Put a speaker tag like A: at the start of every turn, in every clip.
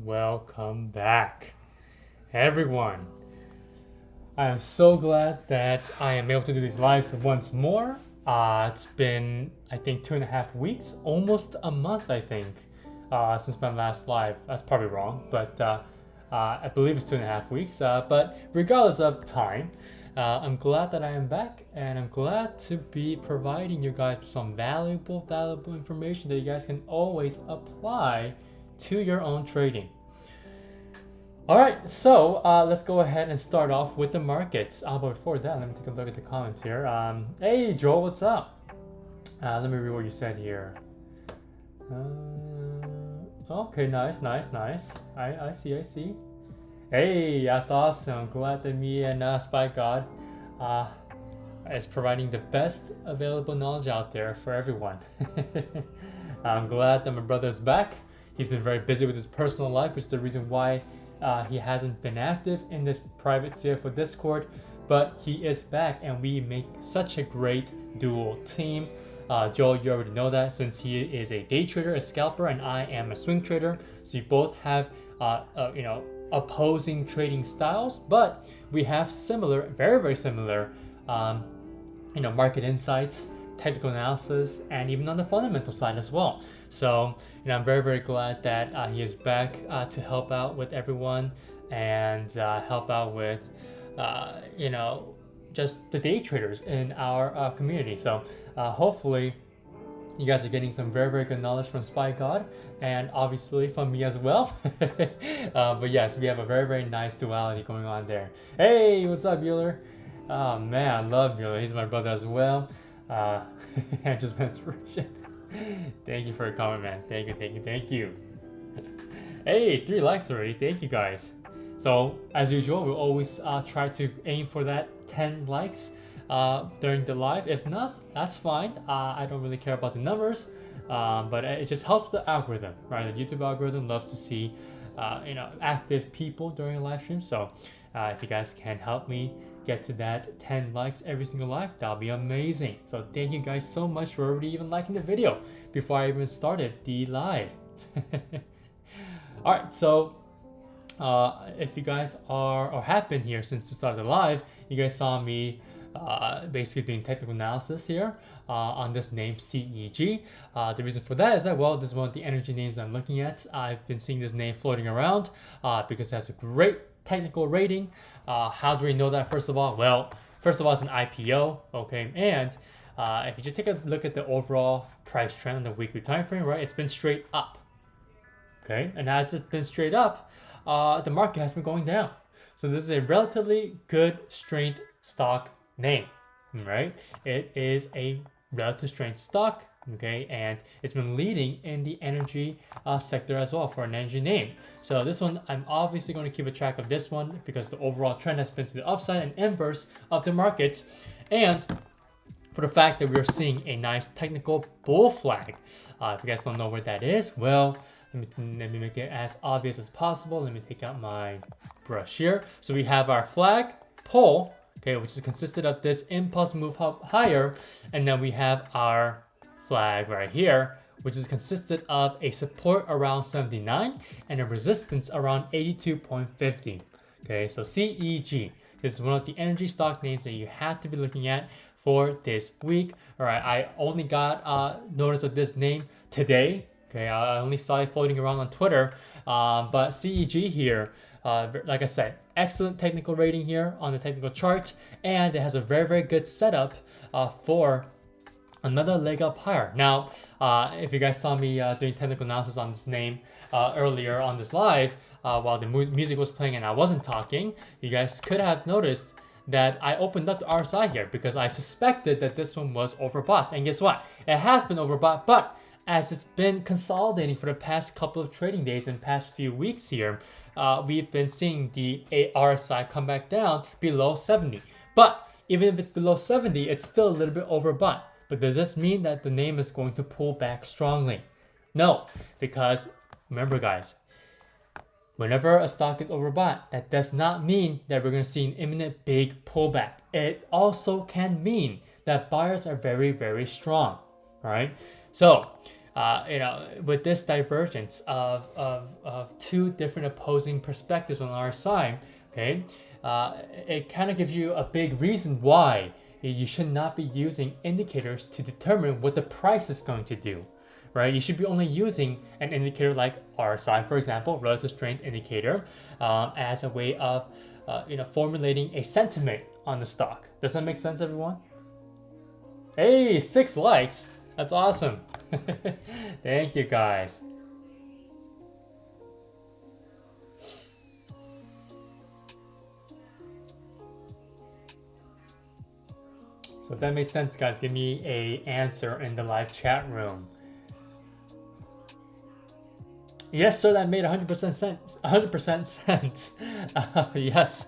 A: welcome back, everyone. I am so glad that I am able to do these lives once more. It's been, I think, 2.5 weeks, almost a month, I think, since my last live. That's probably wrong, but I believe it's 2.5 weeks. But regardless of time, I'm glad that I am back, and I'm glad to be providing you guys some valuable information that you guys can always apply to your own trading. All right, so let's go ahead and start off with the markets. But before that, let me take a look at the comments here. Hey, Joel, what's up? Let me read what you said here. Okay, nice. I see. Hey, that's awesome. Glad that me and Spy God is providing the best available knowledge out there for everyone. I'm glad that my brother's back. He's been very busy with his personal life, which is the reason why he hasn't been active in the private CFO Discord, but he is back, and we make such a great dual team. Joel, you already know that, since he is a day trader, a scalper, and I am a swing trader. So you both have, opposing trading styles, but we have similar, very similar, market insights, technical analysis, and even on the fundamental side as well. So, I'm very glad that he is back to help out with everyone and help out with, just the day traders in our community. So, hopefully, you guys are getting some very good knowledge from Spy God, and obviously from me as well. But yes, we have a very nice duality going on there. Hey, what's up, Bueller? Oh man, I love Bueller. He's my brother as well. And just inspiration. Thank you for your comment, man. Thank you. Hey, 3 likes already. Thank you, guys. So as usual, we'll always try to aim for that 10 likes during the live. If not, that's fine. I don't really care about the numbers, but it just helps the algorithm, right? The YouTube algorithm loves to see active people during a live stream. So if you guys can help me get to that 10 likes every single live, that'll be amazing. So thank you guys so much for already even liking the video before I even started the live. All right, so if you guys are or have been here since the start of the live, you guys saw me basically doing technical analysis here on this name CEG. The reason for that is that, well, this is one of the energy names I'm looking at. I've been seeing this name floating around because it has a great technical rating. How do we know that? First of all, well, it's an IPO, okay? And if you just take a look at the overall price trend on the weekly time frame, right, it's been straight up, okay? And as it's been straight up, the market has been going down. So this is a relatively good strength stock name, right? It is a relative strength stock, okay, and it's been leading in the energy sector as well for an energy name. So this one, I'm obviously going to keep a track of this one because the overall trend has been to the upside and inverse of the markets, and for the fact that we're seeing a nice technical bull flag. If you guys don't know where that is, well, let me make it as obvious as possible. Let me take out my brush here. So we have our flag pull, okay, which is consisted of this impulse move up higher, and then we have our flag right here, which is consisted of a support around 79 and a resistance around 82.50. Okay, so CEG. This is one of the energy stock names that you have to be looking at for this week. All right, I only got notice of this name today. Okay, I only saw it floating around on Twitter, but CEG here, like I said, excellent technical rating here on the technical chart, and it has a very good setup for another leg up higher. Now, if you guys saw me doing technical analysis on this name earlier on this live, while the music was playing and I wasn't talking, you guys could have noticed that I opened up the RSI here because I suspected that this one was overbought. And guess what? It has been overbought, but as it's been consolidating for the past couple of trading days and past few weeks here, we've been seeing the RSI come back down below 70. But even if it's below 70, it's still a little bit overbought. But does this mean that the name is going to pull back strongly? No, because remember guys, whenever a stock is overbought, that does not mean that we're going to see an imminent big pullback. It also can mean that buyers are very strong, all right? So with this divergence of two different opposing perspectives on our side, okay, it kind of gives you a big reason why you should not be using indicators to determine what the price is going to do, right? You should be only using an indicator like RSI, for example, relative strength indicator, as a way of formulating a sentiment on the stock. Does that make sense, everyone? Hey, 6 likes. That's awesome. Thank you, guys. So if that makes sense, guys, give me a answer in the live chat room. Yes, sir, that made 100% sense. 100% sense. Yes.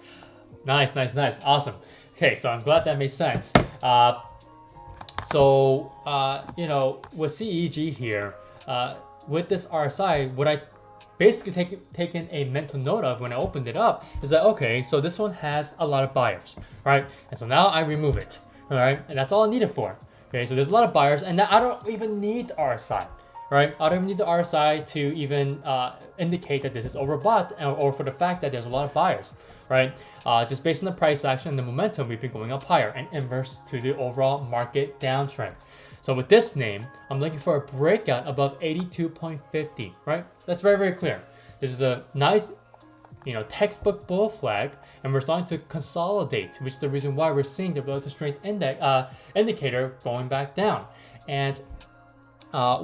A: Nice. Awesome. Okay, so I'm glad that made sense. With CEG here, with this RSI, what I basically taken a mental note of when I opened it up is that, okay, so this one has a lot of buyers, right? And so now I remove it, all right? And that's all I need it for. Okay, so there's a lot of buyers, and now I don't even need RSI, right? I don't even need the RSI to even indicate that this is overbought, or for the fact that there's a lot of buyers, right? Just based on the price action and the momentum, we've been going up higher and inverse to the overall market downtrend. So with this name, I'm looking for a breakout above 82.50, right? That's very, very clear. This is a nice, textbook bull flag, and we're starting to consolidate, which is the reason why we're seeing the relative strength indicator going back down. And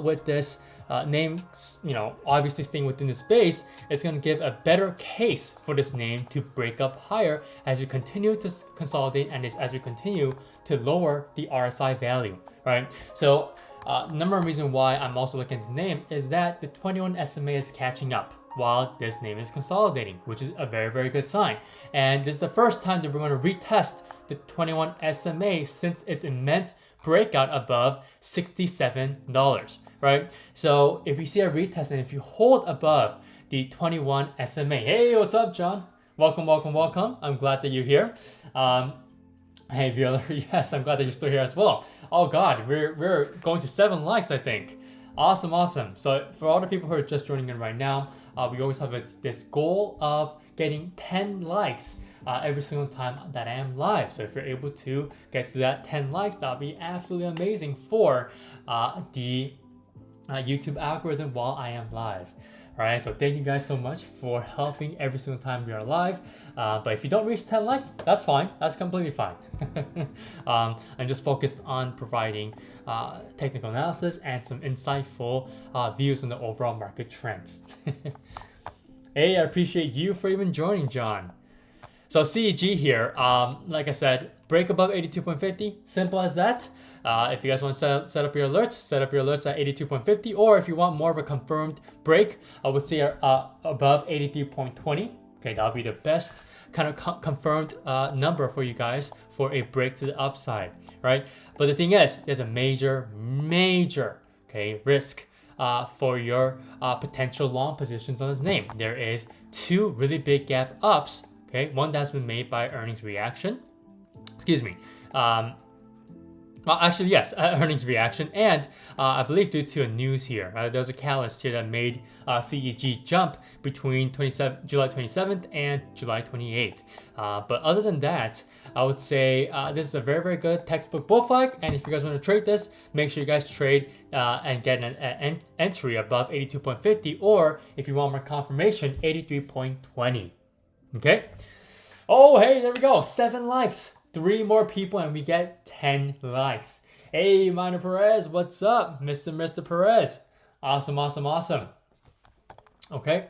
A: with this name, obviously staying within the space, it's going to give a better case for this name to break up higher as we continue to consolidate and as we continue to lower the RSI value, right? So number one reason why I'm also looking at this name is that the 21 SMA is catching up while this name is consolidating, which is a very, very good sign. And this is the first time that we're going to retest the 21 SMA since its immense breakout above $67, right? So if we see a retest and if you hold above the 21 SMA, hey, what's up, John? Welcome. I'm glad that you're here. Hey, Viola, yes, I'm glad that you're still here as well. Oh God, we're going to 7 likes, I think. Awesome. So for all the people who are just joining in right now, we always have this goal of getting 10 likes every single time that I am live. So if you're able to get to that 10 likes, that'll be absolutely amazing for the YouTube algorithm while I am live. All right, so thank you guys so much for helping every single time we are live. But if you don't reach 10 likes, that's fine. That's completely fine. I'm just focused on providing technical analysis and some insightful views on the overall market trends. Hey, I appreciate you for even joining, John. So CEG here, like I said, break above 82.50, simple as that. If you guys want to set up your alerts at 82.50, or if you want more of a confirmed break, I would say above 83.20. Okay, that'll be the best kind of confirmed number for you guys for a break to the upside, right? But the thing is, there's a major, risk for your potential long positions on this name. There is 2 really big gap ups. Okay, one that's been made by earnings reaction. Excuse me. Well, actually, yes, earnings reaction, and I believe due to a news here. There's a catalyst here that made CEG jump between July 27th and July 28th. But other than that, I would say this is a very, very good textbook bull flag. And if you guys want to trade this, make sure you guys trade and get an entry above 82.50, or if you want more confirmation, 83.20. Okay. Oh, hey, there we go. 7 likes. 3 more people and we get 10 likes. Hey, Minor Perez, what's up? Mr. Perez. Awesome. Okay.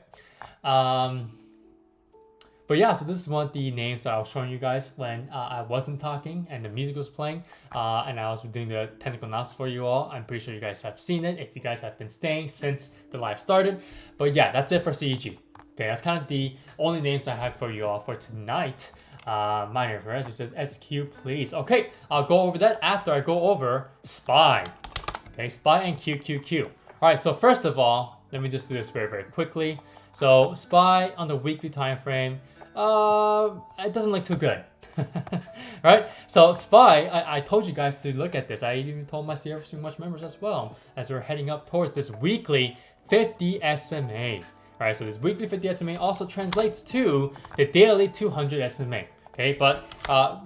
A: But yeah, so this is one of the names that I was showing you guys when I wasn't talking and the music was playing, and I was doing the technical analysis for you all. I'm pretty sure you guys have seen it if you guys have been staying since the live started. But yeah, that's it for CEG. Okay, that's kind of the only names I have for you all for tonight. Minor Perez, you said SQ, please. Okay, I'll go over that after I go over SPY. Okay, SPY and QQQ. All right, so first of all, let me just do this very, very quickly. So SPY on the weekly time frame, it doesn't look too good. Right? So SPY, I told you guys to look at this. I even told my CRC Much members as well, as we're heading up towards this weekly 50 SMA. Right, so this weekly 50 SMA also translates to the daily 200 SMA. Okay, but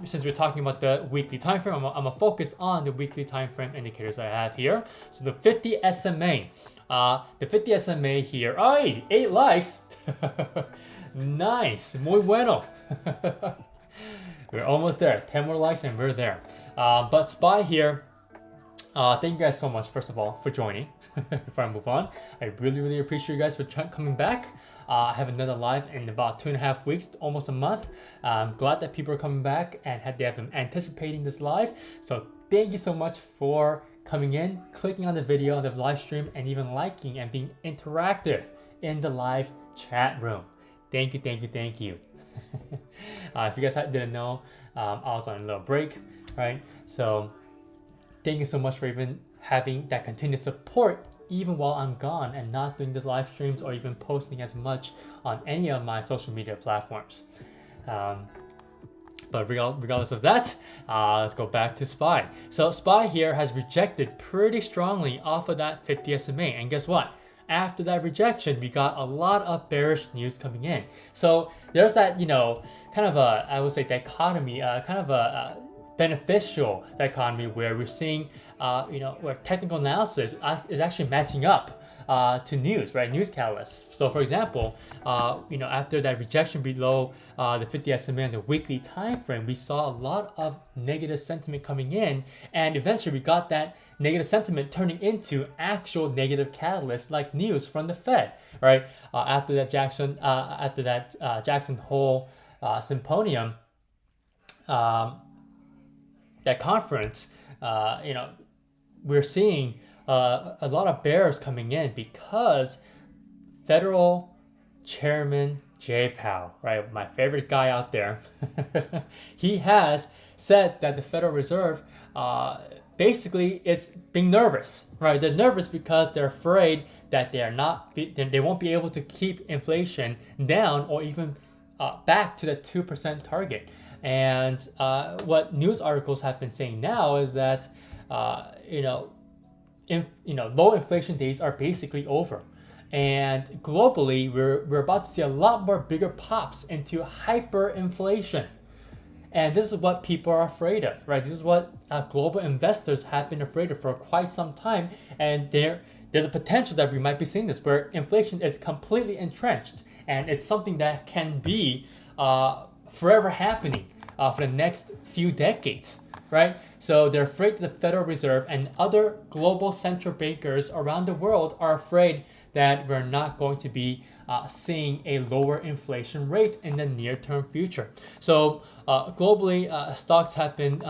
A: since we're talking about the weekly time frame, I'm gonna focus on the weekly time frame indicators I have here. So the 50 SMA, the 50 SMA here. Oh, 8 likes. Nice, muy bueno. We're almost there. 10 more likes and we're there. But SPY here. Thank you guys so much, first of all, for joining. Before I move on, I really, really appreciate you guys for coming back. I have another live in about 2.5 weeks, almost a month. I'm glad that people are coming back and they have been anticipating this live. So thank you so much for coming in, clicking on the video on the live stream, and even liking and being interactive in the live chat room. Thank you, thank you, thank you. If you guys didn't know, I was on a little break, right? So thank you so much for even having that continued support even while I'm gone and not doing the live streams or even posting as much on any of my social media platforms. But regardless of that, let's go back to SPY. So SPY here has rejected pretty strongly off of that 50 SMA. And guess what? After that rejection, we got a lot of bearish news coming in. So there's that, you know, kind of a, I would say, dichotomy, kind of a beneficial dichotomy where we're seeing, you know, where technical analysis is actually matching up to news, right? News catalysts. So for example, you know, after that rejection below the 50 SMA on the weekly time frame, we saw a lot of negative sentiment coming in, and eventually we got that negative sentiment turning into actual negative catalysts like news from the Fed, right? After that Jackson Hole symposium, that conference, you know, we're seeing a lot of bears coming in because Federal Chairman Jay Powell, right, my favorite guy out there, he has said that the Federal Reserve basically is being nervous, right? They're nervous because they're afraid that they won't be able to keep inflation down or even back to the 2% target. And what news articles have been saying now is that low inflation days are basically over, and globally we're about to see a lot more bigger pops into hyperinflation, and this is what people are afraid of, right? This is what global investors have been afraid of for quite some time, and there's a potential that we might be seeing this where inflation is completely entrenched, and it's something that can be forever happening for the next few decades, right? So they're afraid that the Federal Reserve and other global central bankers around the world are afraid that we're not going to be seeing a lower inflation rate in the near-term future. So globally, stocks have been,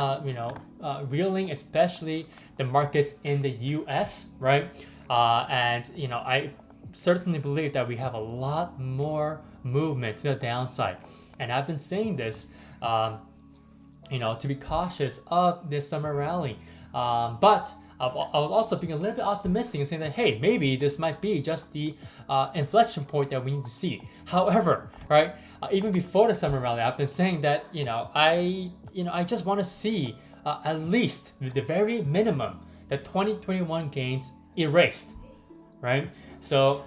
A: reeling, especially the markets in the U.S., right? And I certainly believe that we have a lot more movement to the downside. And I've been saying this, to be cautious of this summer rally. But I was also being a little bit optimistic and saying that, hey, maybe this might be just the inflection point that we need to see. However, right, even before the summer rally, I've been saying that, I just want to see at least the very minimum, the 2021 gains erased, right? So,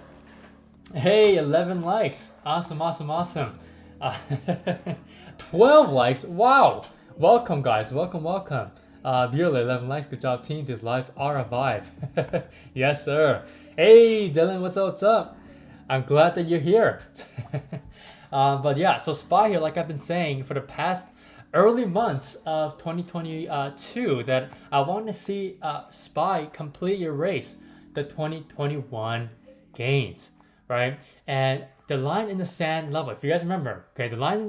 A: hey, 11 likes. Awesome, awesome, awesome. 12 likes. Wow. Welcome, guys. Welcome. Beautiful. 11 likes. Good job, team. These lives are a vibe. Yes, sir. Hey, Dylan. What's up? I'm glad that you're here. But yeah, so SPY here, like I've been saying for the past early months of 2022, that I want to see SPY completely erase the 2021 gains, right? And the line in the sand level, if you guys remember, okay, the line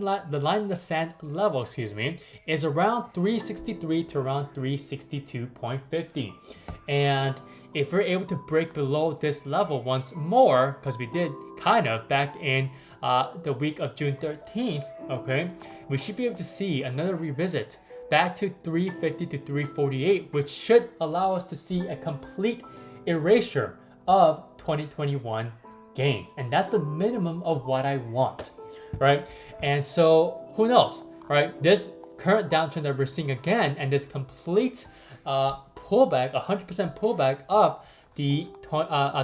A: in the sand level, is around 363 to around 362.50. And if we're able to break below this level once more, because we did kind of back in the week of June 13th, okay, we should be able to see another revisit back to 350 to 348, which should allow us to see a complete erasure of 2021 gains, and that's the minimum of what I want, right? And so who knows, right? This current downtrend that we're seeing again, and this complete pullback, 100% pullback of the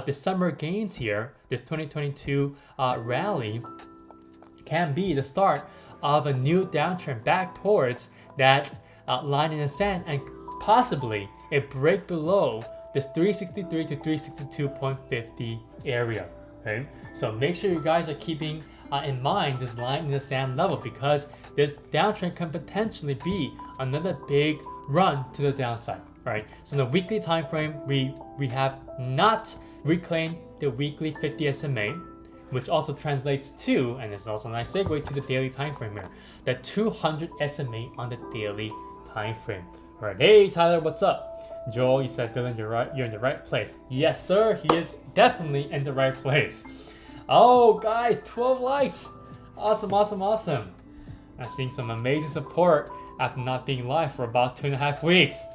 A: December gains here, this 2022 rally, can be the start of a new downtrend back towards that line in the sand, and possibly a break below this 363 to 362.50 area. Okay, so make sure you guys are keeping in mind this line in the sand level, because this downtrend can potentially be another big run to the downside. Right, so in the weekly time frame, we have not reclaimed the weekly 50 SMA, which also translates to, and this is also a nice segue to the daily time frame here, the 200 SMA on the daily time frame. All right, hey Tyler, what's up? Joel, you said Dylan, you're in the right place. Yes, sir, he is definitely in the right place. Oh, guys, 12 likes. Awesome, awesome, awesome. I'm seeing some amazing support after not being live for about 2.5 weeks.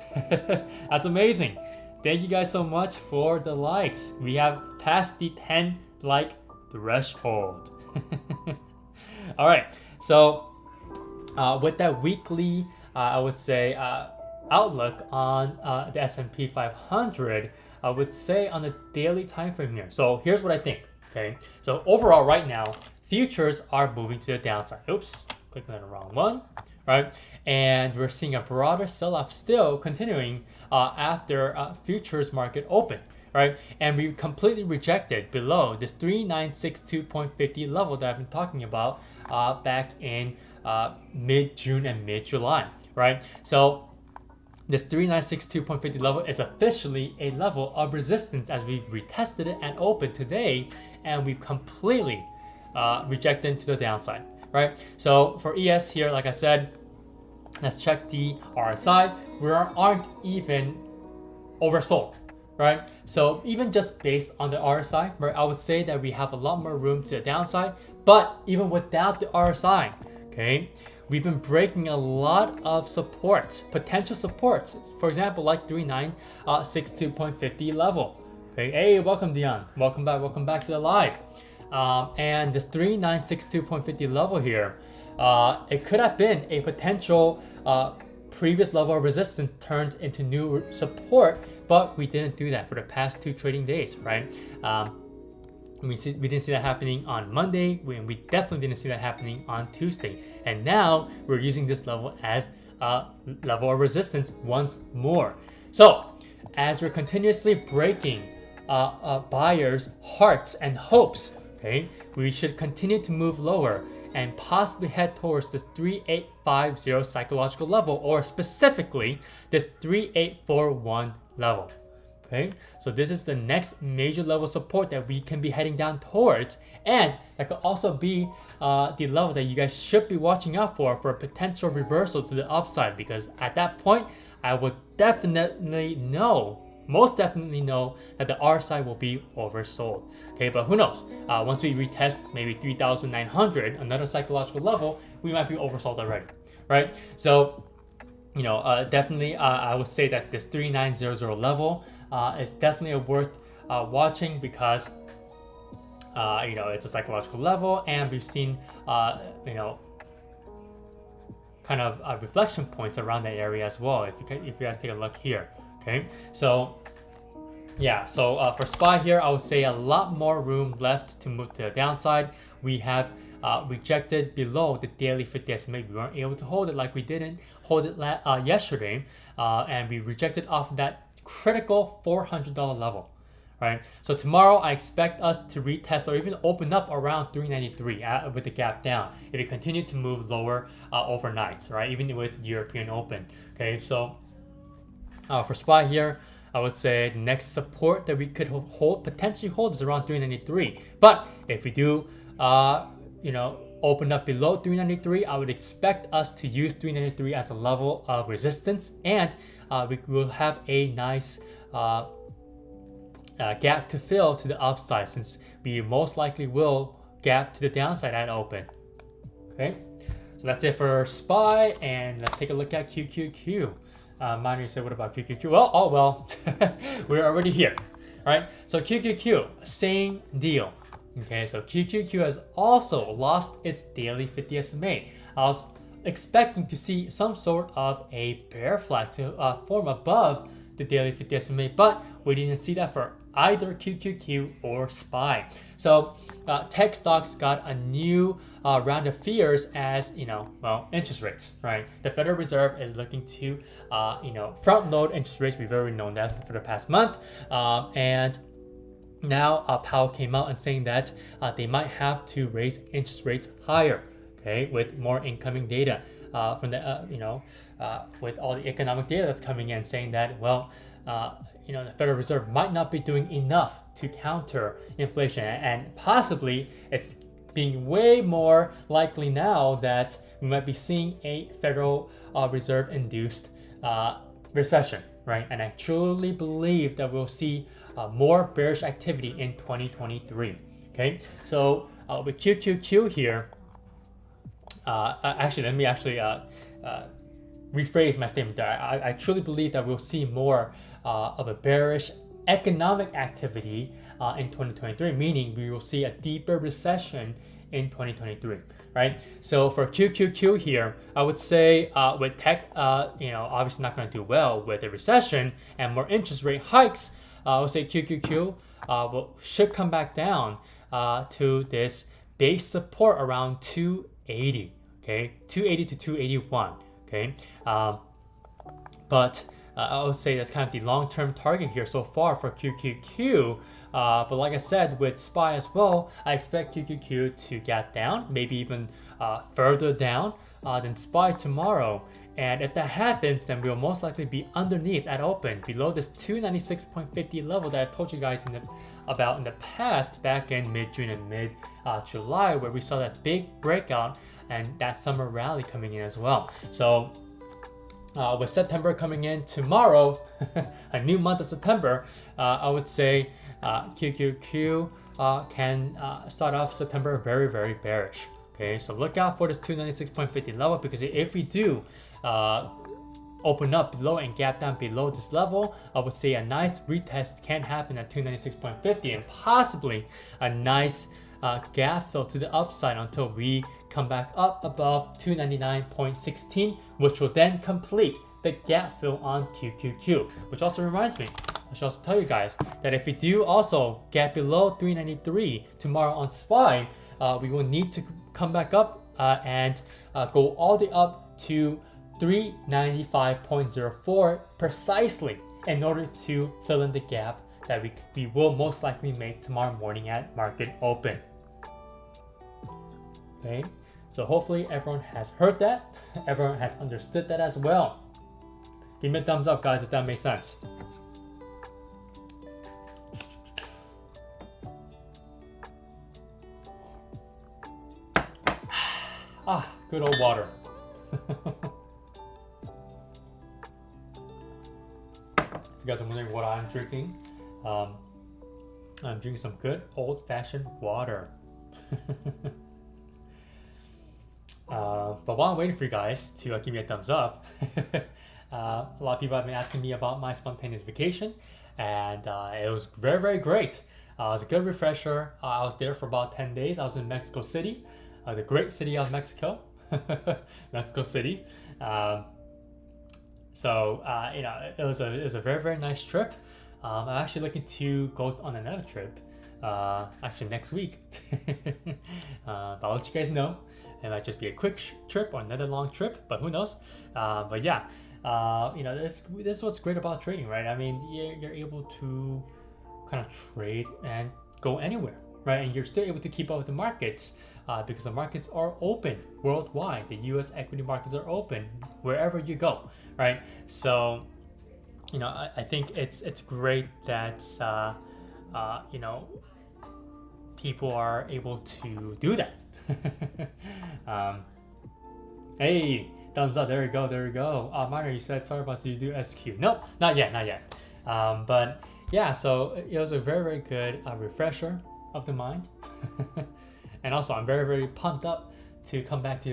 A: That's amazing. Thank you guys so much for the likes. We have passed the 10 like threshold. All right, so with that weekly, I would say, outlook on the S&P 500, I would say on the daily time frame here. So here's what I think. Okay, so overall right now, futures are moving to the downside. Oops, clicking on the wrong one. Right, and we're seeing a broader sell-off still continuing after futures market open. Right, and we completely rejected below this 3962.50 level that I've been talking about back in mid-June and mid-July. Right, so this 3962.50 level is officially a level of resistance as we've retested it and opened today, and we've completely rejected to the downside. Right, so for ES here, like I said, let's check the RSI. We aren't even oversold, right? So even just based on the RSI, right, I would say that we have a lot more room to the downside. But even without the RSI, okay, we've been breaking a lot of supports, potential supports. For example, like 3962.50 level. Okay, hey, welcome Dion, welcome back to the live. And this 3962.50 level here, it could have been a potential previous level of resistance turned into new support, but we didn't do that for the past 2 trading days, right? We didn't see that happening on Monday. We definitely didn't see that happening on Tuesday. And now we're using this level as a level of resistance once more. So as we're continuously breaking buyers' hearts and hopes, okay, we should continue to move lower and possibly head towards this 3850 psychological level, or specifically this 3841 level. Okay, so this is the next major level support that we can be heading down towards, and that could also be the level that you guys should be watching out for a potential reversal to the upside, because at that point I would most definitely know that the RSI will be oversold. Okay, but who knows? Once we retest maybe 3,900, another psychological level, we might be oversold already, right? So, you know, definitely I would say that this 3900 level is definitely worth watching, because you know, it's a psychological level, and we've seen you know, kind of reflection points around that area as well. If you guys take a look here. Okay, so yeah, so for SPY here, I would say a lot more room left to move to the downside. We have rejected below the daily 50 SMA. We weren't able to hold it like we didn't hold it yesterday, and we rejected off of that critical $400 level. Right, so tomorrow I expect us to retest or even open up around 393 with the gap down if it continue to move lower overnight, right? Even with European Open. Okay, so for SPY here, I would say the next support that we could potentially hold is around 393. But if we do, you know, open up below 393, I would expect us to use 393 as a level of resistance, and we will have a nice gap to fill to the upside, since we most likely will gap to the downside at open. Okay, so that's it for SPY, and let's take a look at QQQ. Miner said, what about QQQ? Well, oh well, we're already here. right? So QQQ, same deal. Okay, so QQQ has also lost its daily 50 SMA. I was expecting to see some sort of a bear flag to form above the daily 50 SMA, but we didn't see that for either QQQ or SPY. So tech stocks got a new round of fears as, well, interest rates, right? The Federal Reserve is looking to, front load interest rates. We've already known that for the past month. And now Powell came out and saying that they might have to raise interest rates higher, okay, with more incoming data from the, with all the economic data that's coming in, saying that, well, the Federal Reserve might not be doing enough to counter inflation, and possibly it's being way more likely now that we might be seeing a Federal Reserve induced recession, right? And I truly believe that we'll see more bearish activity in 2023. Okay, so with QQQ here, actually, let me rephrase my statement there. I truly believe that we'll see more of a bearish economic activity in 2023, meaning we will see a deeper recession in 2023, right? So for QQQ here, I would say with tech, obviously not going to do well with a recession and more interest rate hikes. I would say QQQ should come back down to this base support around 280, okay, 280 to 281, okay. But I would say that's kind of the long-term target here so far for QQQ. But like I said, with SPY as well, I expect QQQ to get down, maybe even further down than SPY tomorrow. And if that happens, then we'll most likely be underneath at open, below this 296.50 level that I told you guys about in the past, back in mid-June and mid-July, where we saw that big breakout and that summer rally coming in as well. So with September coming in tomorrow, a new month of September, I would say QQQ can start off September very, very bearish. Okay, so look out for this 296.50 level, because if we do open up below and gap down below this level, I would say a nice retest can happen at 296.50 and possibly a nice gap fill to the upside until we come back up above 299.16, which will then complete the gap fill on QQQ. Which also reminds me, I should also tell you guys that if we do also gap below 393 tomorrow on SPY, we will need to come back up and go all the way up to 395.04 precisely in order to fill in the gap that we will most likely make tomorrow morning at market open. Okay, so hopefully everyone has heard that, everyone has understood that as well. Give me a thumbs up, guys, if that makes sense. Good old water. If you guys are wondering what I'm drinking, I'm drinking some good old-fashioned water. But while I'm waiting for you guys to give me a thumbs up, a lot of people have been asking me about my spontaneous vacation, and it was very, very great. It was a good refresher. I was there for about 10 days. I was in Mexico City, the great city of Mexico, Mexico City. So it was a very, very nice trip. I'm actually looking to go on another trip, actually next week. But I'll let you guys know. It might just be a quick trip or another long trip, but who knows? But yeah, this is what's great about trading, right? I mean, you're able to kind of trade and go anywhere, right? And you're still able to keep up with the markets because the markets are open worldwide. The U.S. equity markets are open wherever you go, right? So, I think it's great that people are able to do that. Hey, thumbs up, there we go. Minor, you said sorry about you do SQ. Nope, not yet. But yeah, so it was a very, very good refresher of the mind. And also I'm very, very pumped up to come back to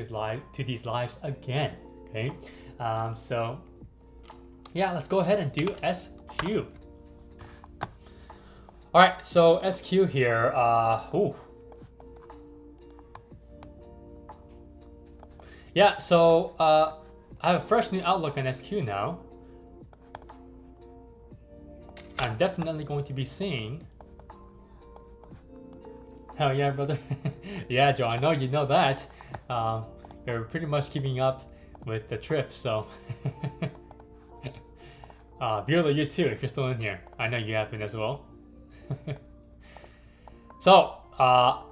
A: these lives again. Okay, so yeah, let's go ahead and do SQ. All right, so SQ here. Ooh. Yeah, so I have a fresh new outlook on SQ now. I'm definitely going to be seeing. Hell yeah, brother. Yeah, Joe, I know you know that. You're pretty much keeping up with the trip, so. Bueller, you too, if you're still in here. I know you have been as well. So,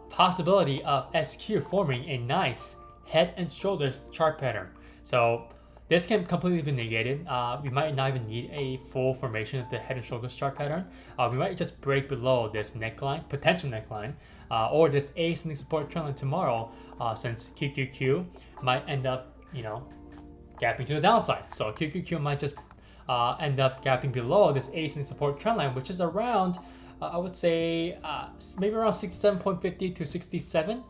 A: possibility of SQ forming a nice head and shoulders chart pattern. So, this can completely be negated. We might not even need a full formation of the head and shoulders chart pattern. We might just break below this neckline, potential neckline, or this ascending support trendline tomorrow, since QQQ might end up, gapping to the downside. So QQQ might just end up gapping below this ascending support trendline, which is around, I would say, maybe around 67.50 to 67.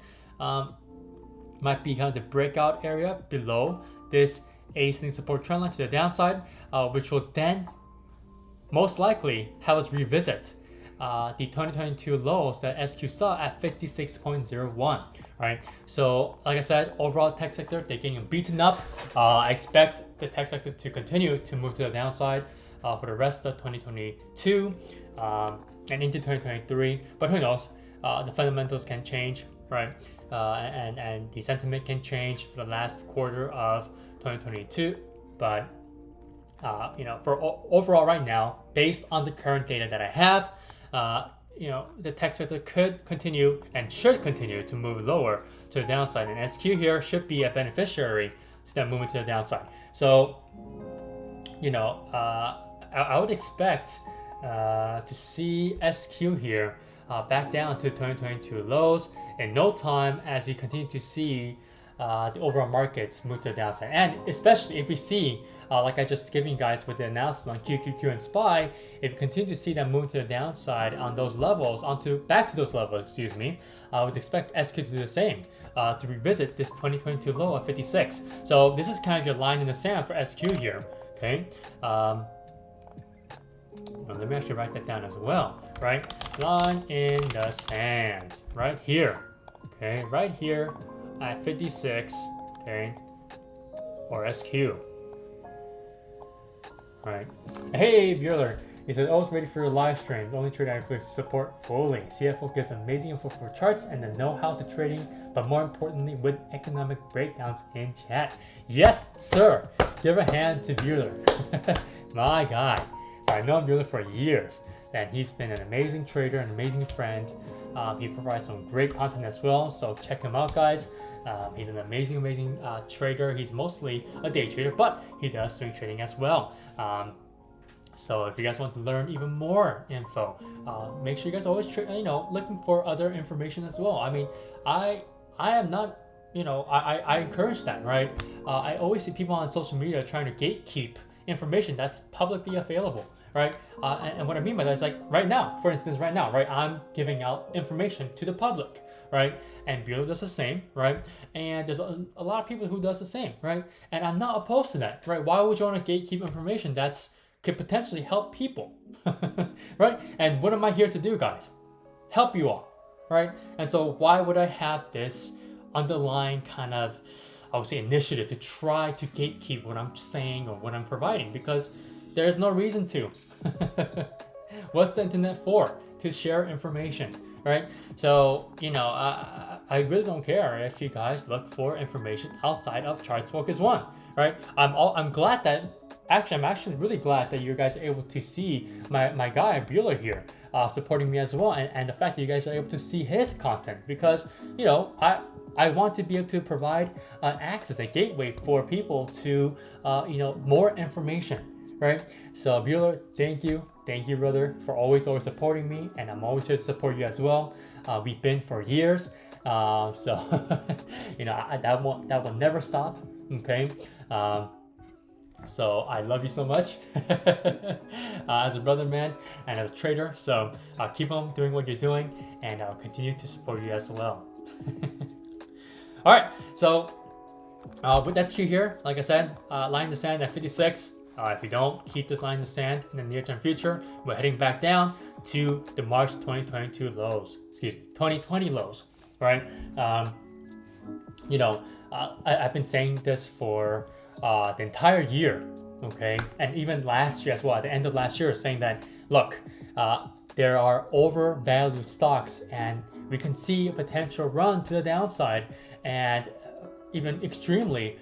A: Might be kind of the breakout area below this ascending support trendline to the downside, which will then most likely have us revisit the 2022 lows that SQ saw at 56.01. Right. So, like I said, overall tech sector, they're getting beaten up. I expect the tech sector to continue to move to the downside for the rest of 2022 and into 2023. But who knows? The fundamentals can change, right? And the sentiment can change for the last quarter of 2022. But for overall right now, based on the current data that I have, the tech sector could continue and should continue to move lower to the downside, and SQ here should be a beneficiary to that movement to the downside. So, I would expect to see SQ here back down to 2022 lows in no time as we continue to see the overall markets move to the downside. And especially if we see, like I just given you guys with the analysis on QQQ and SPY, if you continue to see them move to the downside on those levels, back to those levels, I would expect SQ to do the same, to revisit this 2022 low of 56. So this is kind of your line in the sand for SQ here, okay? Well, let me actually write that down as well, right? Line in the sand, right here, okay? Right here at 56, okay, for SQ. Right. Hey, Bueller. He said, always ready for your live stream. The only trade I fully support fully. CFO gives amazing info for charts and the know-how to trading, but more importantly, with economic breakdowns in chat. Yes, sir. Give a hand to Bueller. My guy. So I've known Bueller for years, and he's been an amazing trader, an amazing friend. He provides some great content as well, so check him out, guys. He's an amazing trader. He's mostly a day trader, but he does swing trading as well. So if you guys want to learn even more info, make sure you guys always looking for other information as well. I mean, I am not, I encourage that, right? I always see people on social media trying to gatekeep information that's publicly available, right? And what I mean by that is, like, right now, for instance, right, I'm giving out information to the public, right? And Bueller does the same, right? And there's a lot of people who does the same, right? And I'm not opposed to that, right? Why would you want to gatekeep information that's could potentially help people, right? And what am I here to do, guys? Help you all, right? And so why would I have this underlying kind of, I would say, initiative to try to gatekeep what I'm saying or what I'm providing? Because there's no reason to. What's the internet for? To share information, right? So, I really don't care if you guys look for information outside of Charts Focus 1, right? I'm glad that, I'm actually really glad that you guys are able to see my guy Bueller here supporting me as well, and the fact that you guys are able to see his content, because I want to be able to provide access, a gateway for people to more information, right? So Bueller, thank you, brother, for always supporting me, and I'm always here to support you as well. We've been for years, so that will never stop. Okay. So I love you so much as a brother, man, and as a trader. So keep on doing what you're doing, and I'll continue to support you as well. All right, so with SQ here, like I said, line in the sand at 56. If we don't keep this line in the sand in the near-term future, we're heading back down to the March 2022 lows. Excuse me, 2020 lows, right? You know, I've been saying this for the entire year, okay, and even last year as well. At the end of last year, saying that look, there are overvalued stocks, and we can see a potential run to the downside, and even extremely,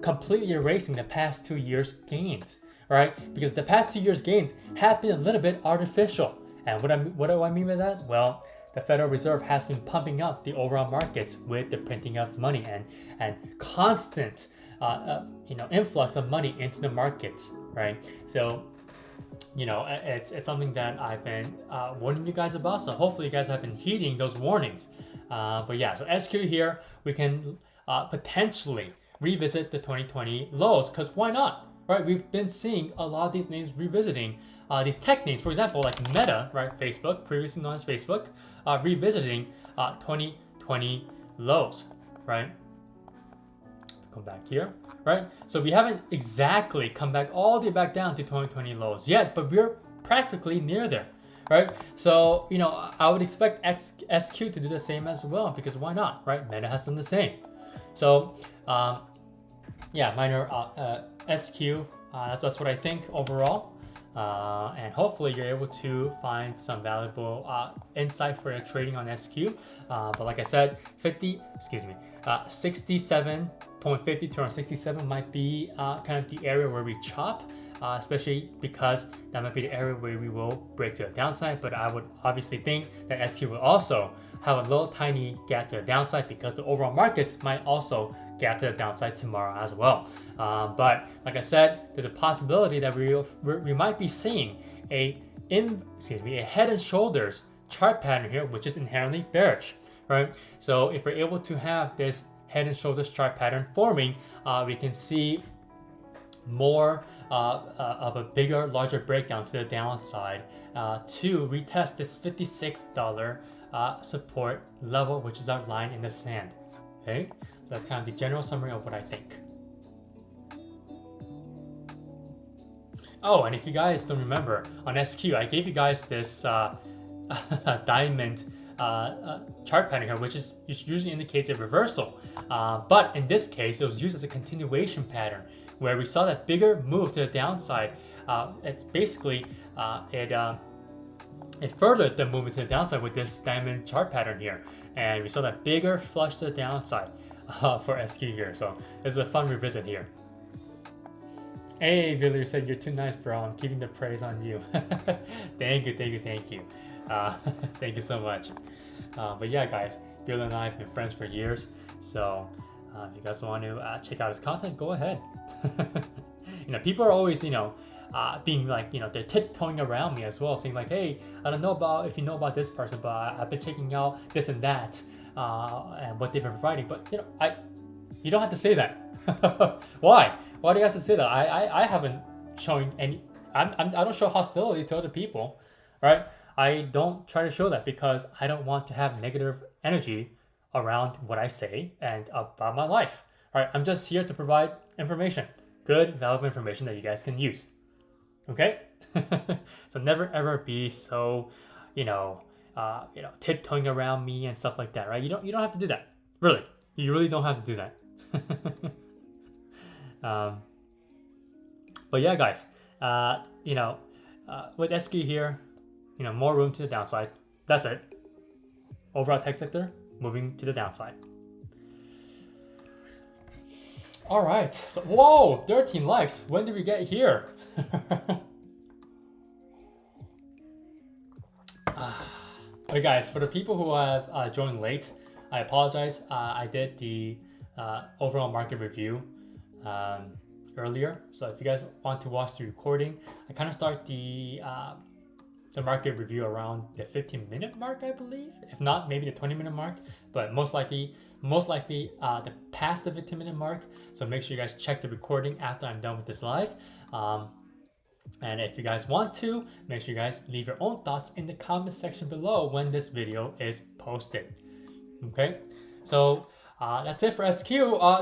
A: completely erasing the past 2 years gains, right? Because the past 2 years gains have been a little bit artificial. And what do I mean by that? Well, the Federal Reserve has been pumping up the overall markets with the printing of money and constant, influx of money into the markets, right? So, it's something that I've been warning you guys about. So hopefully you guys have been heeding those warnings. But yeah, so SQ here, we can potentially revisit the 2020 lows, because why not? Right, we've been seeing a lot of these names revisiting these tech names. For example, like Meta, right, Facebook, previously known as Facebook, revisiting 2020 lows, right? Come back here, right? So we haven't exactly come back all the way back down to 2020 lows yet, but we're practically near there, right? So, I would expect SQ to do the same as well, because why not, right? Meta has done the same. So, minor SQ, that's what I think overall. And hopefully you're able to find some valuable insight for your trading on SQ. But like I said, 67.50 to around 67 might be kind of the area where we chop, especially because that might be the area where we will break to the downside. But I would obviously think that SQ will also have a little tiny gap to the downside, because the overall markets might also gap to the downside tomorrow as well. But like I said, there's a possibility that we might be seeing a head and shoulders chart pattern here, which is inherently bearish, right? So if we're able to have this head and shoulders chart pattern forming, we can see more of a larger breakdown to the downside to retest this $56 support level, which is our line in the sand. Okay, so that's kind of the general summary of what I think. Oh, and if you guys don't remember, on SQ, I gave you guys this diamond chart pattern here, which usually indicates a reversal. But in this case, it was used as a continuation pattern, where we saw that bigger move to the downside. It's basically, it furthered the movement to the downside with this diamond chart pattern here. And we saw that bigger flush to the downside for SQ here. So this is a fun revisit here. Hey, Villiers said, you're too nice, bro. I'm keeping the praise on you. Thank you. Thank you so much. But yeah, guys, Bill and I have been friends for years. So if you guys want to check out his content, go ahead. People are always, being like, they're tiptoeing around me as well, saying like, hey, I don't know if you know about this person, but I've been checking out this and that, and what they've been providing. But you don't have to say that. Why? Why do you guys have to say that? I haven't shown any. I don't show hostility to other people, right? I don't try to show that, because I don't want to have negative energy around what I say and about my life. Right? I'm just here to provide information, good, valuable information that you guys can use. Okay? So never ever be so, tiptoeing around me and stuff like that, right? You don't have to do that. Really. You really don't have to do that. But yeah, guys, with SQ here, more room to the downside. That's it. Overall tech sector moving to the downside. All right. So, whoa, 13 likes. When did we get here? Okay, guys, for the people who have joined late, I apologize. I did the overall market review earlier. So if you guys want to watch the recording, I kind of start the market review around the 15-minute mark, I believe. If not, maybe the 20-minute mark, but most likely the past the 15-minute mark. So make sure you guys check the recording after I'm done with this live. And if you guys want to, make sure you guys leave your own thoughts in the comment section below when this video is posted. Okay, so That's it for SQ.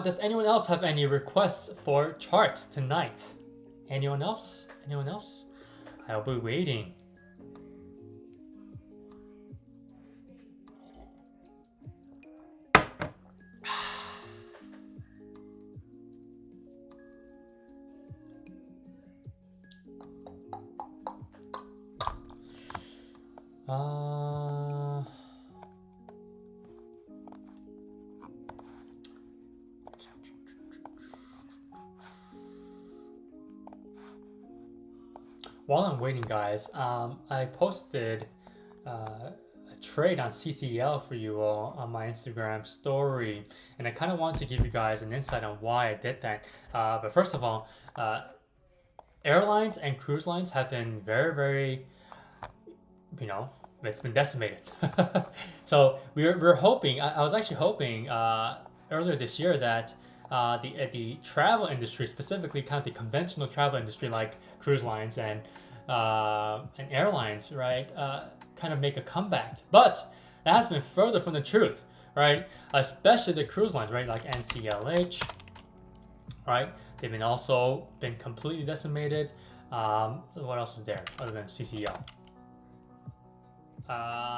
A: Does anyone else have any requests for charts tonight? Anyone else? Anyone else? I'll be waiting. While I'm waiting, guys, I posted a trade on CCL for you all on my Instagram story, and I kind of want to give you guys an insight on why I did that. But first of all, airlines and cruise lines have been very, it's been decimated. So we're hoping. I was actually hoping earlier this year that the travel industry, specifically kind of the conventional travel industry like cruise lines and airlines, right, kind of make a comeback. But that has been further from the truth, right? Especially the cruise lines, right, like NCLH, right? They've been completely decimated. What else is there other than CCL?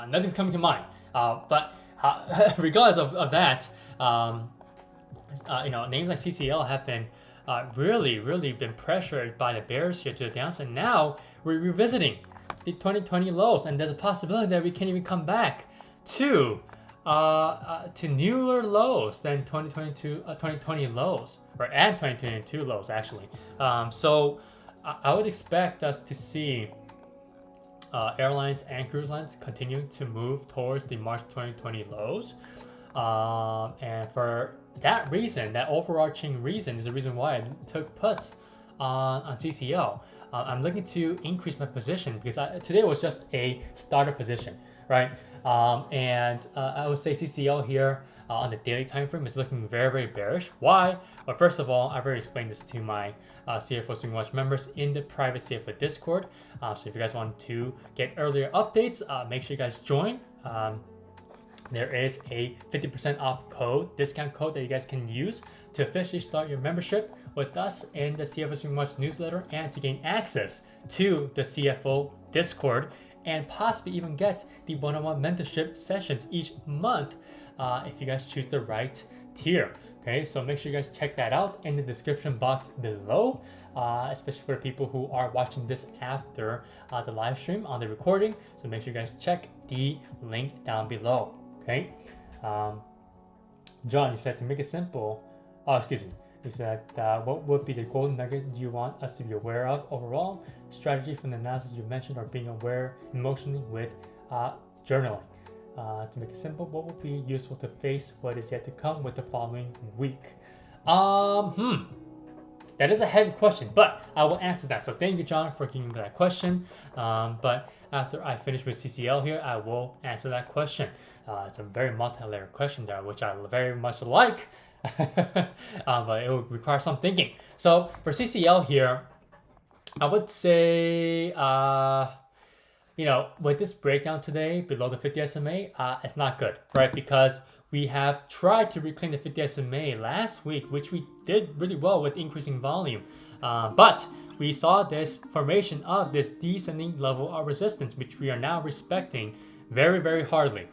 A: Nothing's coming to mind. But regardless of that, names like CCL have been really been pressured by the bears here to the downside. Now we're revisiting the 2020 lows, and there's a possibility that we can even come back to newer lows than 2020 lows, and 2022 lows actually. So I would expect us to see airlines and cruise lines continue to move towards the March 2020 lows, and for that reason, that overarching reason, is the reason why I took puts on TCL. I'm looking to increase my position because today was just a starter position, right? And I would say CCL here on the daily time frame is looking very bearish. Why? Well, first of all, I've already explained this to my CFO Swing Watch members in the private CFO Discord. So if you guys want to get earlier updates, make sure you guys join. There is a 50% off discount code that you guys can use to officially start your membership with us in the CFO Swing Watch newsletter, and to gain access to the CFO Discord, and possibly even get the one-on-one mentorship sessions each month if you guys choose the right tier. Okay, so make sure you guys check that out in the description box below, especially for people who are watching this after the live stream on the recording. So make sure you guys check the link down below. Okay, John, you said to make it simple. Oh, excuse me. You said what would be the golden nugget you want us to be aware of overall? Strategy from the analysis you mentioned, or being aware emotionally with journaling. To make it simple, what would be useful to face what is yet to come with the following week? That is a heavy question, but I will answer that. So thank you, John, for giving me that question. But after I finish with CCL here, I will answer that question. It's a very multi-layered question there, which I very much like, but it will require some thinking. So for CCL here, I would say, with this breakdown today below the 50 SMA, it's not good, right? Because we have tried to reclaim the 50 SMA last week, which we did really well with increasing volume. But we saw this formation of this descending level of resistance, which we are now respecting very hardly.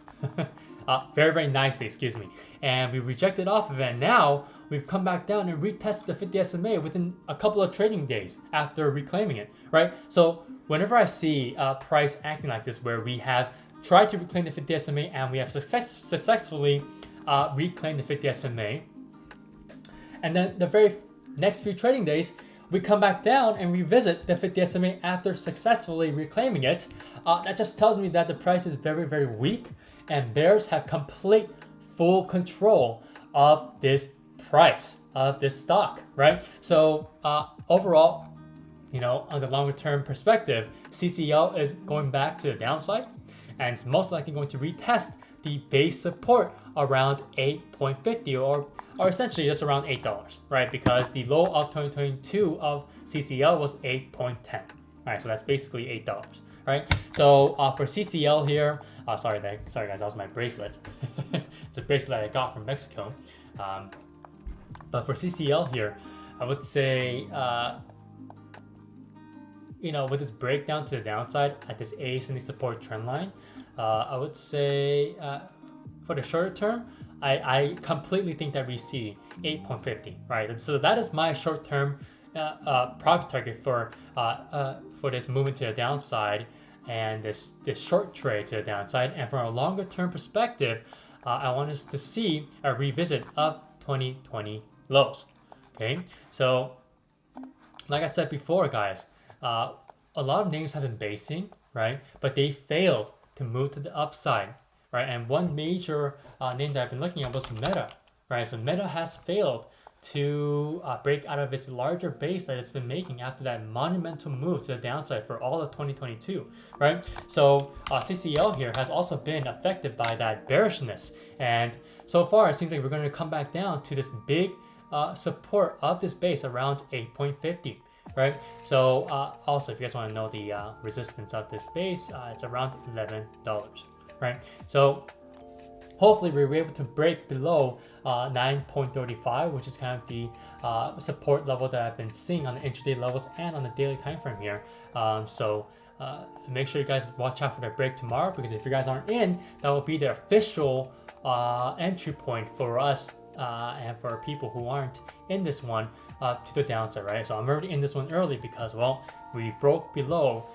A: Very nicely, excuse me. And we rejected off of it. And now we've come back down and retested the 50 SMA within a couple of trading days after reclaiming it, right? So whenever I see price acting like this, where we have tried to reclaim the 50 SMA and we have successfully reclaimed the 50 SMA, and then the very next few trading days, we come back down and revisit the 50 SMA after successfully reclaiming it, that just tells me that the price is very weak, and bears have complete full control of this price, of this stock, right? So overall, on the longer term perspective, CCL is going back to the downside, and it's most likely going to retest the base support around 8.50 or essentially just around $8, right? Because the low of 2022 of CCL was 8.10, All right, so that's basically $8. Right. So for CCL here, sorry guys, that was my bracelet. It's a bracelet I got from Mexico. But for CCL here, I would say, with this breakdown to the downside at this ascending support trend line, I would say for the short term, I completely think that we see 8.50, right? So that is my short term profit target for this movement to the downside and this short trade to the downside. And from a longer term perspective, I want us to see a revisit of 2020 lows. Okay, so like I said before, guys, a lot of names have been basing, right? But they failed to move to the upside, right? And one major name that I've been looking at was Meta, right? So Meta has failed to break out of its larger base that it's been making after that monumental move to the downside for all of 2022, right? So CCL here has also been affected by that bearishness, and so far it seems like we're going to come back down to this big support of this base around 8.50, right? So also, if you guys want to know the resistance of this base, it's around $11, right? So hopefully we were able to break below 9.35, which is kind of the support level that I've been seeing on the intraday levels and on the daily time frame here. So make sure you guys watch out for that break tomorrow, because if you guys aren't in, that will be the official entry point for us and for people who aren't in this one to the downside, right? So I'm already in this one early because, well, we broke below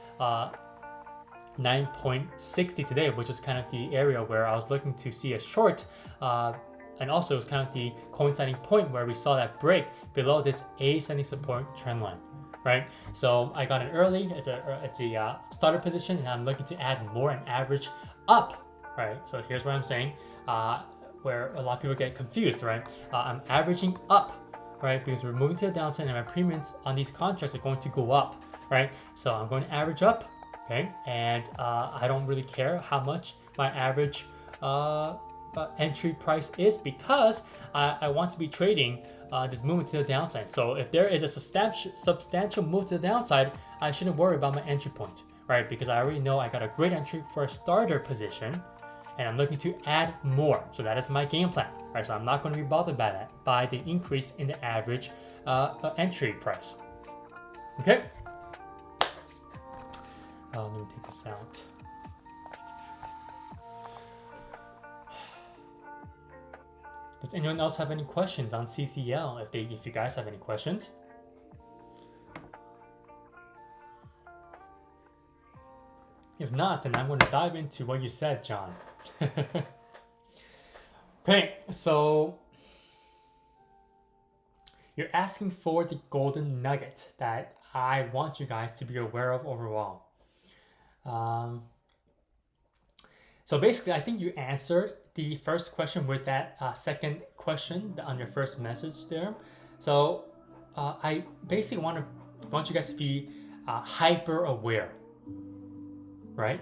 A: 9.60 today, which is kind of the area where I was looking to see a short, and also it's kind of the coinciding point where we saw that break below this ascending support trend line, right? So I got in early. It's a starter position, and I'm looking to add more and average up, right? So here's what I'm saying, where a lot of people get confused, right? I'm averaging up, right? Because we're moving to the downside, and my premiums on these contracts are going to go up, right? So I'm going to average up. Okay, and I don't really care how much my average entry price is, because I want to be trading this movement to the downside. So if there is a substantial move to the downside, I shouldn't worry about my entry point, right? Because I already know I got a great entry for a starter position, and I'm looking to add more. So that is my game plan, right? So I'm not going to be bothered by that, by the increase in the average entry price. Okay. Let me take this out. Does anyone else have any questions on CCL? If you guys have any questions. If not, then I'm going to dive into what you said, John. Okay, so you're asking for the golden nugget that I want you guys to be aware of overall. So basically, I think you answered the first question with that second question on your first message there. So I basically want you guys to be hyper aware, right?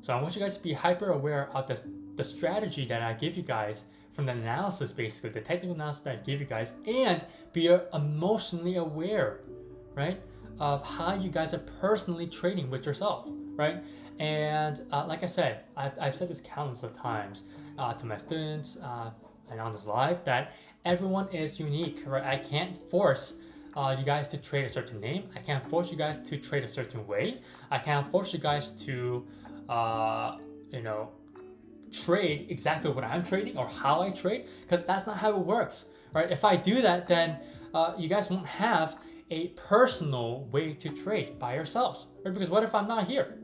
A: So I want you guys to be hyper aware of the strategy that I give you guys from the analysis, basically the technical analysis that I give you guys, and be emotionally aware, right, of how you guys are personally trading with yourself, right? And like I said, I've said this countless of times to my students and on this live, that everyone is unique, right? I can't force you guys to trade a certain name. I can't force you guys to trade a certain way. I can't force you guys to trade exactly what I'm trading or how I trade, because that's not how it works, right? If I do that, then you guys won't have a personal way to trade by yourselves, right? Because what if I'm not here,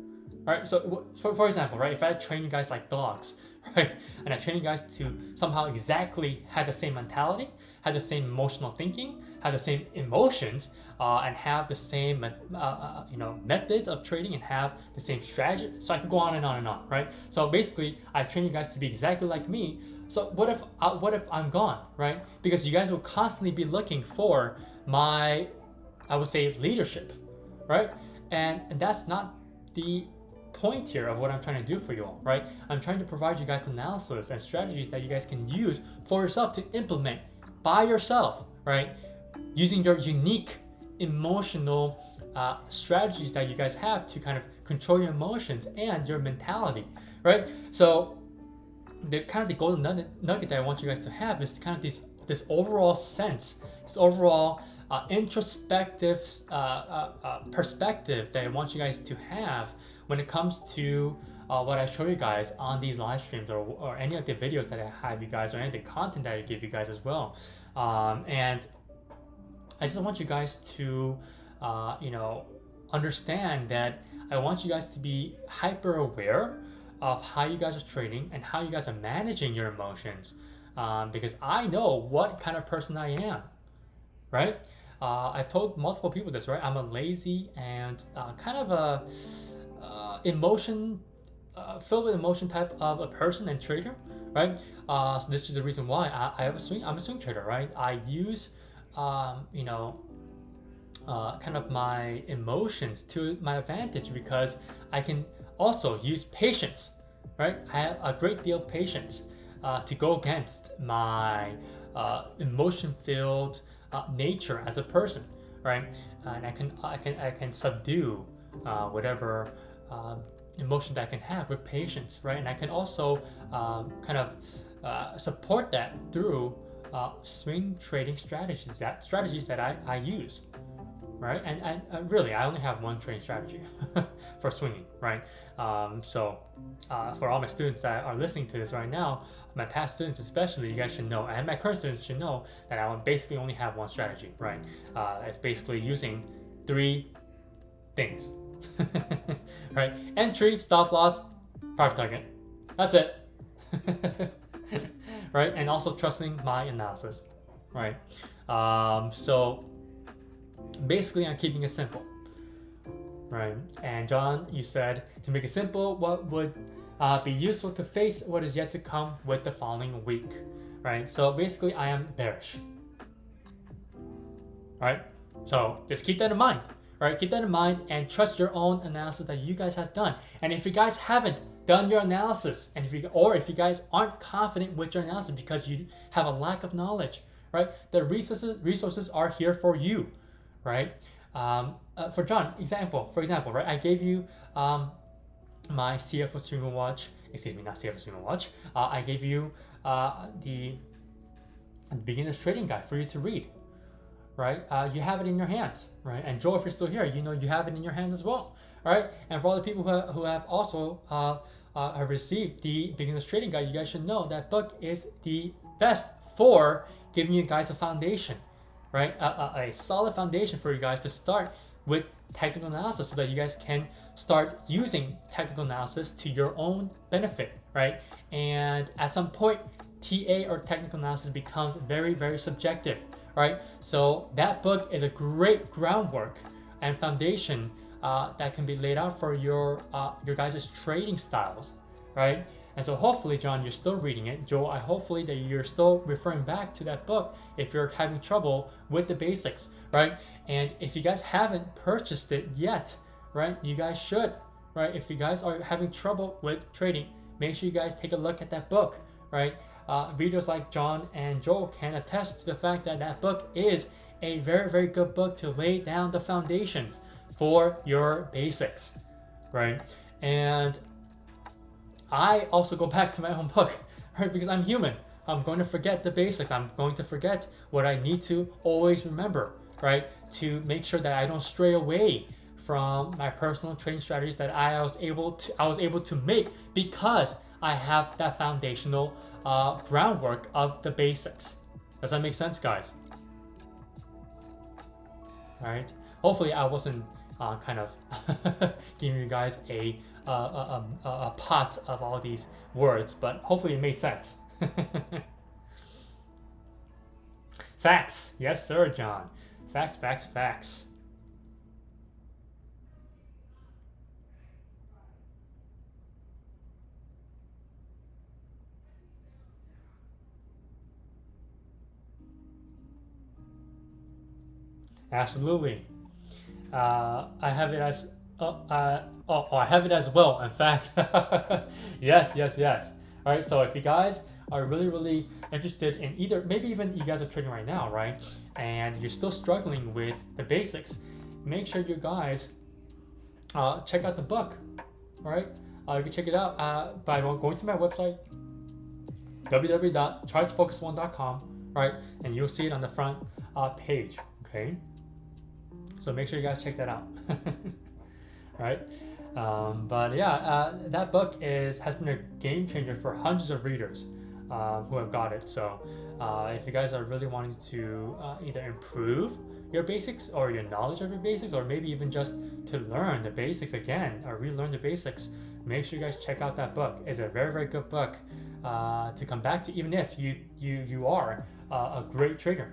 A: right? So for example, right, if I train you guys like dogs, right, and I train you guys to somehow exactly have the same mentality, have the same emotional thinking, have the same emotions, and have the same methods of trading, and have the same strategy, so I could go on and on and on, right? So basically, I train you guys to be exactly like me. So what if I'm gone, right? Because you guys will constantly be looking for my, I would say, leadership, right? And that's not the point here of what I'm trying to do for you all, right? I'm trying to provide you guys analysis and strategies that you guys can use for yourself to implement by yourself, right? Using your unique emotional strategies that you guys have to kind of control your emotions and your mentality, right? So the kind of the golden nugget that I want you guys to have is kind of this overall sense, this overall introspective perspective that I want you guys to have when it comes to what I show you guys on these live streams, or any of the videos that I have you guys, or any of the content that I give you guys as well. And I just want you guys to understand that I want you guys to be hyper aware of how you guys are trading and how you guys are managing your emotions, because I know what kind of person I am, right? I've told multiple people this, right? I'm a lazy and kind of a emotion filled with emotion type of a person and trader, right? So this is the reason why I'm a swing trader, right? I use kind of my emotions to my advantage, because I can also use patience, right? I have a great deal of patience to go against my emotion-filled nature as a person, right? And I can subdue whatever emotion that I can have with patience, right? And I can also kind of support that through swing trading strategies that I use, right? And really, I only have one trading strategy for swinging, right? So for all my students that are listening to this right now, my past students especially, you guys should know, and my current students should know, that I basically only have one strategy, right? It's basically using 3 things, right? Entry, stop loss, profit target. That's it. Right? And also trusting my analysis, right? So basically, I'm keeping it simple, right? And John, you said to make it simple, what would be useful to face what is yet to come with the following week, right? So basically, I am bearish, right? So just keep that in mind, right? Keep that in mind and trust your own analysis that you guys have done. And if you guys haven't done your analysis, and if you guys aren't confident with your analysis because you have a lack of knowledge, right? The resources are here for you, right? For John, for example, right? I gave you my CFO Streamer Watch. Excuse me, not CFO Streamer Watch. I gave you the beginner's trading guide for you to read, right? You have it in your hands, right? And Joe, if you're still here, you know you have it in your hands as well, all right? And for all the people who have also have received the beginner's trading guide, you guys should know that book is the best for giving you guys a foundation, right? A solid foundation for you guys to start with technical analysis, so that you guys can start using technical analysis to your own benefit, right? And at some point, TA or technical analysis becomes very, very subjective, right? So that book is a great groundwork and foundation that can be laid out for your guys' trading styles, right? And so hopefully, John, you're still reading it. Joe, hopefully that you're still referring back to that book if you're having trouble with the basics, right? And if you guys haven't purchased it yet, right, you guys should, right? If you guys are having trouble with trading, make sure you guys take a look at that book, right? Readers like John and Joel can attest to the fact that that book is a very, very good book to lay down the foundations for your basics, right? And I also go back to my own book, right? Because I'm human. I'm going to forget the basics. I'm going to forget what I need to always remember, right? To make sure that I don't stray away from my personal trading strategies that I was able to make, because I have that foundational groundwork of the basics. Does that make sense, guys? All right. Hopefully, I wasn't kind of giving you guys a pot of all these words, but hopefully it made sense. Facts. Yes, sir, John. Facts, facts, facts. Absolutely. I have it as I have it as well. In fact, yes, yes, yes. All right. So if you guys are really interested in either, maybe even you guys are trading right now, right? And you're still struggling with the basics, make sure you guys check out the book, all right? You can check it out by going to my website, www.chartsfocus1.com, right? And you'll see it on the front page, okay? So make sure you guys check that out, right? But yeah, that book has been a game changer for hundreds of readers who have got it. So if you guys are really wanting to either improve your basics or your knowledge of your basics, or maybe even just to learn the basics again or relearn the basics, make sure you guys check out that book. It's a very good book to come back to, even if you are a great trader.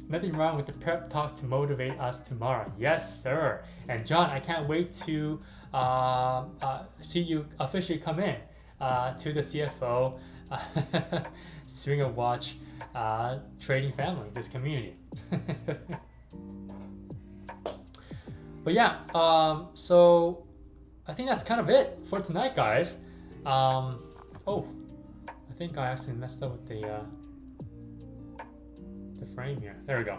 A: Nothing wrong with the prep talk to motivate us tomorrow. Yes, sir. And John, I can't wait to see you officially come in to the CFO Swing of Watch trading family, this community. But yeah, so I think that's kind of it for tonight, guys. Oh, I think I actually messed up with the frame here. There we go.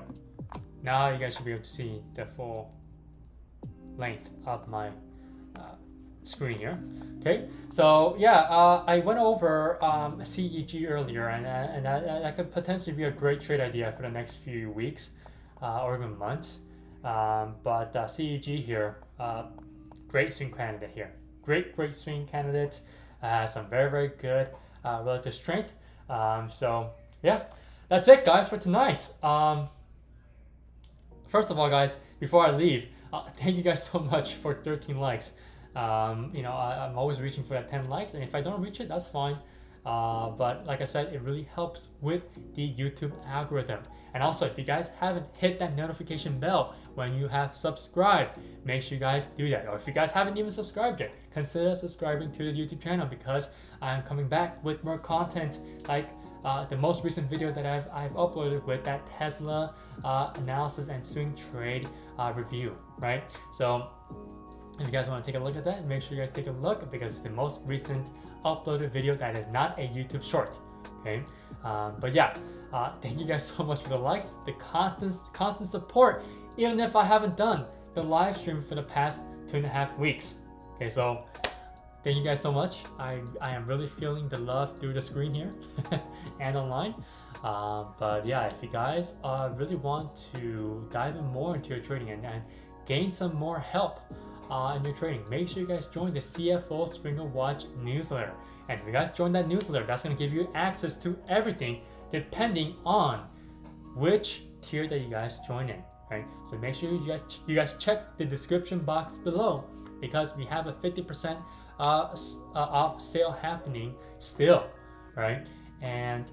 A: Now you guys should be able to see the full length of my screen here. Okay, so yeah, I went over CEG earlier, and that could potentially be a great trade idea for the next few weeks or even months. But CEG here, great swing candidate here. Great swing candidate. Has some very good relative strength. So yeah, that's it, guys, for tonight. First of all, guys, before I leave, thank you guys so much for 13 likes. You know, I'm always reaching for that 10 likes, and if I don't reach it, that's fine. But like I said, it really helps with the YouTube algorithm. And also, if you guys haven't hit that notification bell when you have subscribed, make sure you guys do that. Or if you guys haven't even subscribed yet, consider subscribing to the YouTube channel, because I'm coming back with more content, like the most recent video that I've uploaded with that Tesla analysis and swing trade review, right? So if you guys want to take a look at that, make sure you guys take a look, because it's the most recent uploaded video that is not a YouTube short. Okay, but yeah, thank you guys so much for the likes, the constant support, even if I haven't done the live stream for the past 2.5 weeks. Okay, so thank you guys so much. I am really feeling the love through the screen here and online. But yeah, if you guys really want to dive in more into your trading and gain some more help in your trading, make sure you guys join the CFO Springer Watch newsletter. And if you guys join that newsletter, that's going to give you access to everything depending on which tier that you guys join in, right? So make sure you guys check the description box below, because we have a 50% off sale happening still, right? And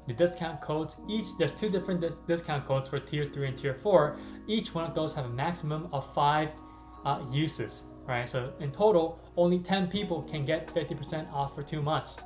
A: the discount codes, there's 2 different discount codes for tier 3 and tier 4. Each one of those have a maximum of 5 uses, right? So in total, only 10 people can get 50% off for 2 months.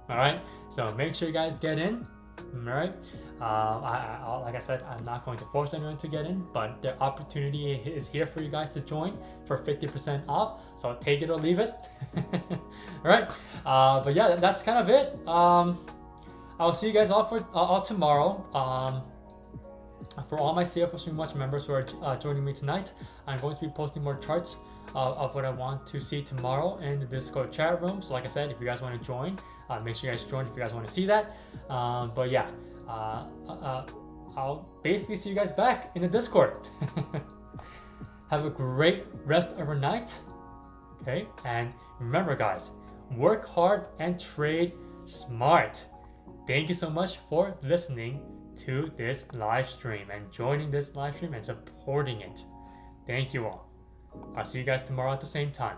A: All right, so make sure you guys get in. All right, like I said, I'm not going to force anyone to get in, but the opportunity is here for you guys to join for 50% off. So take it or leave it. All right, but yeah, that's kind of it. I'll see you guys all tomorrow. For all my CFO Stream Watch members who are joining me tonight, I'm going to be posting more charts of what I want to see tomorrow in the Discord chat room. So like I said, if you guys want to join, make sure you guys join if you guys want to see that. But yeah, I'll basically see you guys back in the Discord. Have a great rest of your night. Okay, and remember, guys, work hard and trade smart. Thank you so much for listening to this live stream and joining this live stream and supporting it. Thank you all. I'll see you guys tomorrow at the same time.